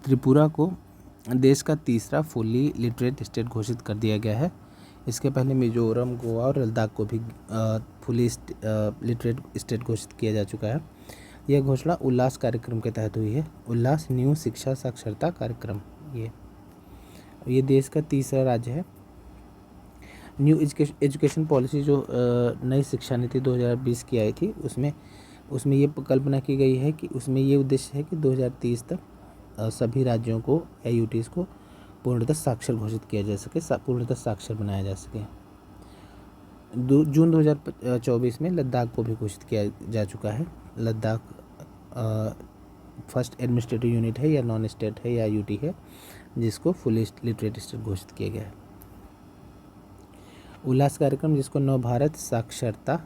त्रिपुरा को देश का तीसरा फुल्ली लिटरेट स्टेट घोषित कर दिया गया है। इसके पहले मिजोरम, गोवा और लद्दाख को भी फुली लिटरेट स्टेट घोषित किया जा चुका है। यह घोषणा उल्लास कार्यक्रम के तहत हुई है। उल्लास न्यू शिक्षा साक्षरता कार्यक्रम ये देश का तीसरा राज्य है। न्यू एजुकेशन पॉलिसी जो नई शिक्षा नीति 2020 की आई थी, उसमें ये कल्पना की गई है कि उसमें ये उद्देश्य है कि 2030 तक सभी राज्यों को या यूटीज़ को पूर्णतः साक्षर घोषित किया जा सके, पूर्णतः साक्षर बनाया जा सके। जून 2024 में लद्दाख को भी घोषित किया जा चुका है। लद्दाख फर्स्ट एडमिनिस्ट्रेटिव यूनिट है या नॉन स्टेट है या यूटी है जिसको फुली लिटरेट स्टेट घोषित किया गया है। उल्लास कार्यक्रम, जिसको नव भारत साक्षरता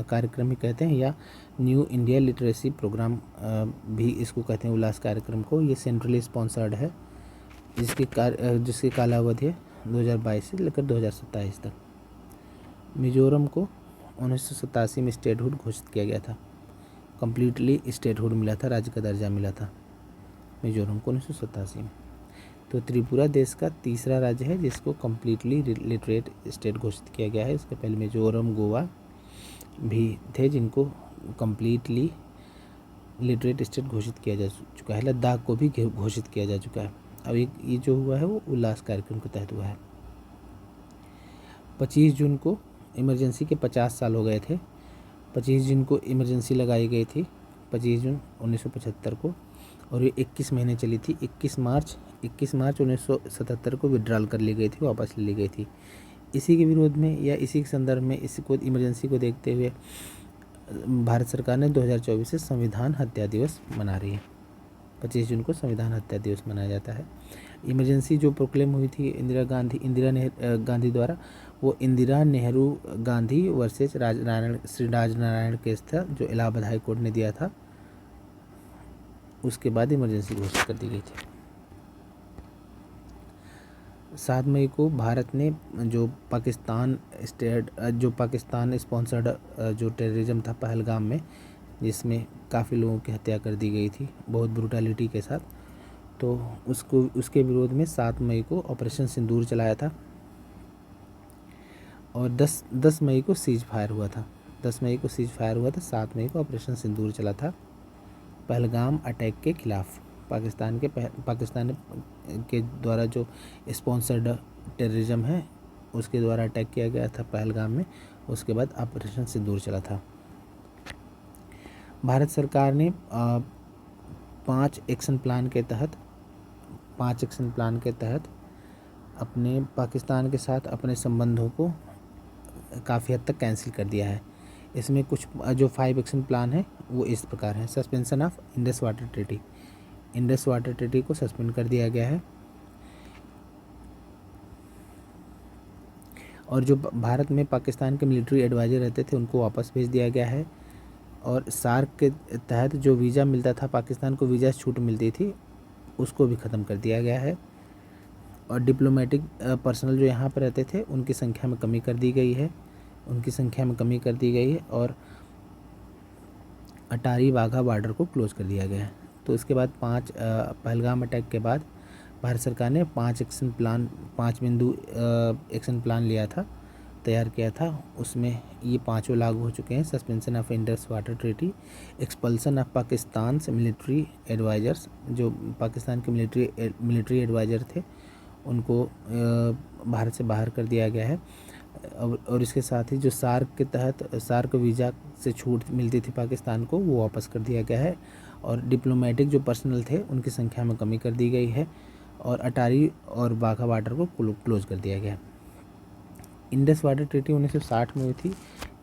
कार्यक्रम भी कहते हैं या न्यू इंडिया लिटरेसी प्रोग्राम भी इसको कहते हैं, उल्लास कार्यक्रम को। ये सेंट्रली स्पॉन्सर्ड है, जिसकी कालावधि है 2022 से लेकर 2027 तक। मिजोरम को 1987 में स्टेटहुड घोषित किया गया था। कम्प्लीटली स्टेटहुड मिला था, राज्य का दर्जा मिला था मिजोरम को 1987 में। तो त्रिपुरा देश का तीसरा राज्य है जिसको कम्प्लीटली लिटरेट स्टेट घोषित किया गया है। इसके पहले मिजोरम, गोवा भी थे जिनको कम्प्लीटली लिटरेट स्टेट घोषित किया जा चुका है। लद्दाख को भी घोषित किया जा चुका है। अब ये जो हुआ है वो उल्लास कार्यक्रम के तहत हुआ है। 25 जून को इमरजेंसी के 50 साल हो गए थे। 25 जून को इमरजेंसी लगाई गई थी, 25 जून 1975 को, और ये 21 महीने चली थी। 21 मार्च 1977 को विड्रॉल कर ली गई थी, वापस ले ली गई थी। इसी के विरोध में या इसी के संदर्भ में इसको इमरजेंसी को देखते हुए भारत सरकार ने 2024 से संविधान हत्या दिवस मना रही है। 25 जून को संविधान हत्या दिवस मनाया जाता है। इमरजेंसी जो प्रोक्लेम हुई थी इंदिरा गांधी द्वारा, वो इंदिरा नेहरू गांधी वर्सेस श्री राजनारायण केस था जो इलाहाबाद हाई कोर्ट ने दिया था। उसके बाद इमरजेंसी घोषित कर दी गई थी। 7 मई को भारत ने जो पाकिस्तान स्पॉन्सर्ड जो टेररिज्म था पहलगाम में, जिसमें काफ़ी लोगों की हत्या कर दी गई थी बहुत ब्रूटैलिटी के साथ, तो उसके विरोध में 7 मई को ऑपरेशन सिंदूर चलाया था। और 10 मई को सीज फायर हुआ था। 10 मई को सीज फायर हुआ था, 7 मई को ऑपरेशन सिंदूर चला था पहलगाम अटैक के खिलाफ। पाकिस्तान के द्वारा जो स्पॉन्सर्ड टेररिज्म है उसके द्वारा अटैक किया गया था पहलगाम में। उसके बाद ऑपरेशन सिंदूर चला था। भारत सरकार ने 5 एक्शन प्लान के तहत अपने पाकिस्तान के साथ अपने संबंधों को काफ़ी हद तक कैंसिल कर दिया है। इसमें कुछ जो 5 एक्शन प्लान है वो इस प्रकार है। Suspension of Indus water treaty को सस्पेंड कर दिया गया है। और जो भारत में पाकिस्तान के मिलिट्री एडवाइजर रहते थे उनको वापस भेज दिया गया है। और सार्क के तहत जो वीज़ा मिलता था, पाकिस्तान को वीज़ा छूट मिलती थी, उसको भी ख़त्म कर दिया गया है। और डिप्लोमेटिक पर्सनल जो यहाँ पर रहते थे उनकी संख्या में कमी कर दी गई है। और अटारी वाघा बॉर्डर को क्लोज कर दिया गया है। तो इसके बाद पहलगाम अटैक के बाद भारत सरकार ने 5 बिंदु एक्शन प्लान तैयार किया था। उसमें ये 5 लागू हो चुके हैं। Suspension of Indus water treaty, expulsion of Pakistan से मिलिट्री एडवाइजर्स, जो पाकिस्तान के मिलिट्री एडवाइजर थे उनको भारत से बाहर कर दिया गया है। और इसके साथ ही जो सार्क वीज़ा से छूट मिलती थी पाकिस्तान को, वो वापस कर दिया गया है। और डिप्लोमेटिक जो पर्सनल थे उनकी संख्या में कमी कर दी गई है। और अटारी और वाघा बॉर्डर को क्लोज कर दिया गया है। इंडस वाटर ट्रीटी 1960 में हुई थी।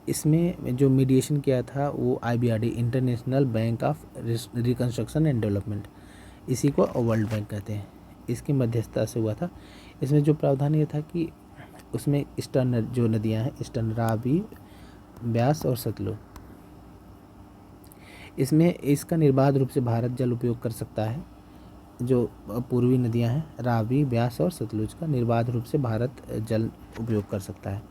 इसमें जो मीडिएशन किया था वो IBRD, international bank of reconstruction and development, इसी को वर्ल्ड बैंक कहते हैं, इसकी मध्यस्थता से हुआ था। इसमें जो प्रावधान ये था कि उसमें ईस्टर्न जो नदियां हैं, ईस्टर्न रावी, ब्यास और सतलुज, इसमें इसका निर्बाध रूप से भारत जल उपयोग कर सकता है। जो पूर्वी नदियां हैं रावी, ब्यास और सतलुज का निर्बाध रूप से भारत जल उपयोग कर सकता है।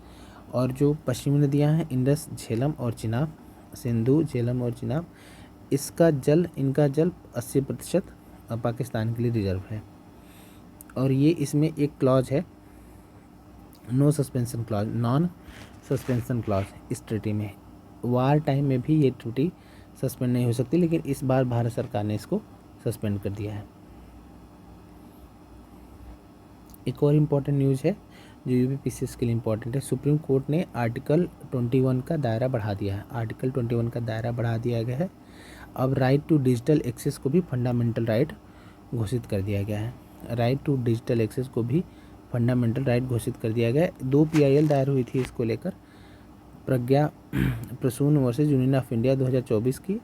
और जो पश्चिमी नदियां हैं इंडस, झेलम और चिनाब, सिंधु, झेलम और चिनाब, इनका जल 80% पाकिस्तान के लिए रिजर्व है। और ये इसमें एक क्लॉज है no suspension clause, non suspension clause इस ट्रीटी में। वार टाइम में भी ये ट्रीटी सस्पेंड नहीं हो सकती, लेकिन इस बार भारत सरकार ने इसको सस्पेंड कर दिया है। एक और इम्पॉर्टेंट न्यूज़ है जो यूपीपीसीएस के लिए इम्पॉर्टेंट है। सुप्रीम कोर्ट ने आर्टिकल 21 का दायरा बढ़ा दिया है। आर्टिकल 21 का दायरा बढ़ा दिया गया है। अब राइट टू डिजिटल एक्सेस को भी फंडामेंटल राइट घोषित कर दिया गया है। राइट टू डिजिटल एक्सेस को भी फंडामेंटल राइट घोषित कर दिया गया है। 2 PIL दायर हुई थी इसको लेकर, Pragya Prasoon versus union of India 2024 की,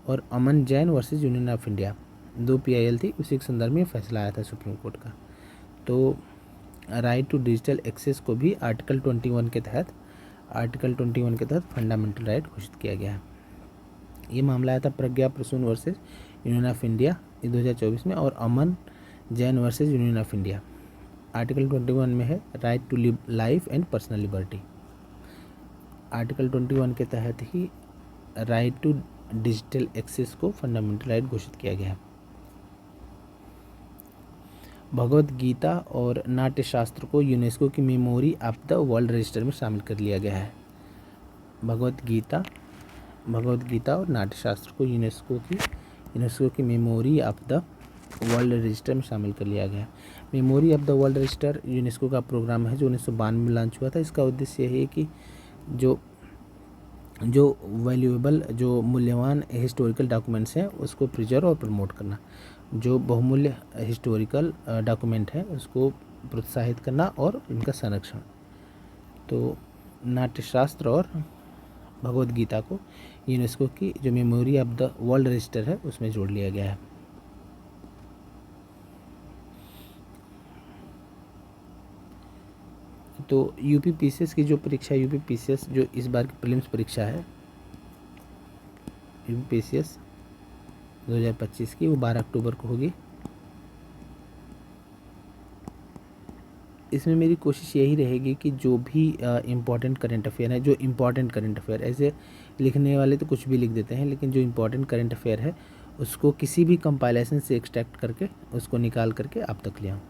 और Aman Jain versus union of India 2 PIL थी। उसी के संदर्भ में फैसला आया था सुप्रीम कोर्ट का। तो राइट टू डिजिटल एक्सेस को भी आर्टिकल 21 के तहत फंडामेंटल राइट घोषित किया गया है। ये मामला आया था Pragya Prasoon versus union of India 2024 में, और Aman Jain versus union of India. Article 21 में है right to live life and personal liberty. Article 21 के तहत ही राइट टू डिजिटल एक्सेस को फंडामेंटल राइट घोषित किया गया है। भगवत गीता और नाट्य शास्त्र को यूनेस्को की memory of the world register में शामिल कर लिया गया है। भगवत गीता और नाट्य शास्त्र को यूनेस्को की memory of the world register में शामिल कर लिया गया है। Memory of the world register UNESCO का प्रोग्राम है जो 1992 में लॉन्च हुआ था। इसका उद्देश्य यही है कि जो वैल्यूएबल, जो मूल्यवान हिस्टोरिकल डॉक्यूमेंट्स हैं उसको प्रिजर्व और प्रमोट करना। जो बहुमूल्य हिस्टोरिकल डॉक्यूमेंट है उसको प्रोत्साहित करना और इनका संरक्षण। तो नाट्यशास्त्र और भगवत गीता को यूनेस्को की जो memory of the world register है उसमें जोड़ लिया गया है। तो यूपीपीसीएस की जो परीक्षा, यूपीपीसीएस जो इस बार की प्रीलिम्स परीक्षा है यूपीपीसीएस 2025 की, वो 12 अक्टूबर को होगी। इसमें मेरी कोशिश यही रहेगी कि जो भी इम्पॉर्टेंट करंट अफेयर है, जो इम्पॉर्टेंट करंट अफेयर, ऐसे लिखने वाले तो कुछ भी लिख देते हैं, लेकिन जो इम्पॉर्टेंट करंट अफेयर है उसको किसी भी कंपाइलेशन से एक्सट्रैक्ट करके उसको निकाल करके आप तक ले आऊँ।